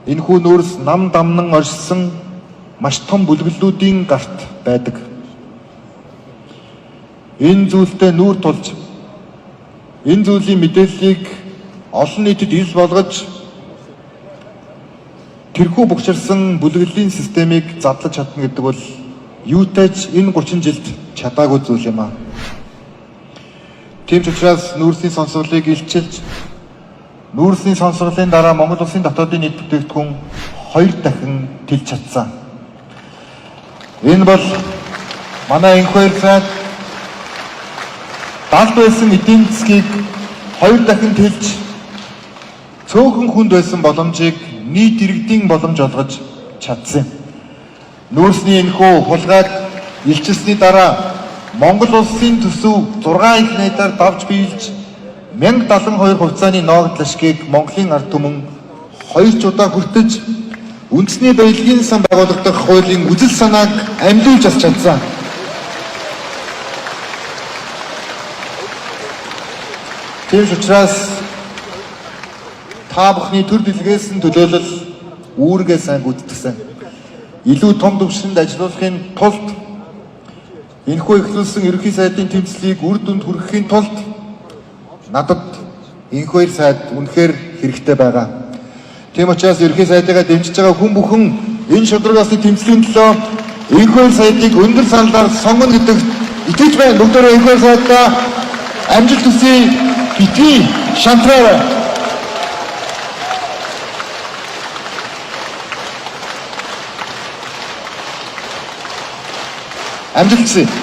Энэхүү нүүрс нам дамнан оршсон маш том бүлгэллүүдийн гарт байдаг. Энэ зүйлтэй нүүр тулж энэ зүйлийн мэдээллийг олон нийтэд ил болгож тэрхүү бухчирсан бүлгэллийн системийг задлаж чадна гэдэг бол юутайч энэ 30 жилд чадаагүй зүйл юм аа. Тийм ч учраас нүүрсийн сонсголыг илчилж нүүрсийн сонсголын дараа Монгол улсын дотоодын нийт бүтээгдэхүүн 2 дахин тэлж чадсан. Энэ бол манай энх хоёр сайд далд байсан эдийн засгийг 2 дахин тэлж цөөхөн хүнд байсан боломжийг нийт иргэдийн боломж олгож чадсан юм. Нүүрсний энэхүү хулгайг илчилсний дараа Монгол улсын төсөв 6 их найдаар давж биелж 1072 хувьцааны ноогдол ашгийг Монголын ард түмэн 2 удаа хүртэж үндэсний баялагын сан байгуулагдах хуулийн үзэл санааг амьлуулж авч чадсан. Тийм учраас та бүхний төр дэлгээс нь төлөөлөл үүргээ сайн гүйцэтгэсэн. Илүү том түвшинд ажиллахын тулд энэхүү эхлүүлсэн ерөнхий сайдын тэмцлийг үр дүнд хүрэхийн тулд надад энх хоёр сайд үнэхээр хэрэгтэй байгаа. Тийм учраас ерөнхий сайдыгаа дэмжиж байгаа хүн бүхэн энэ шударгаасны тэмцлийн төлөө энх хоёр сайдыг өндөр саналаар сонгоно гэдэг итгэж байна. Бүгдээрээ энх хоёр сайдаа амжилт хүсье. Битгий шантраарай. Амжилт хүсье.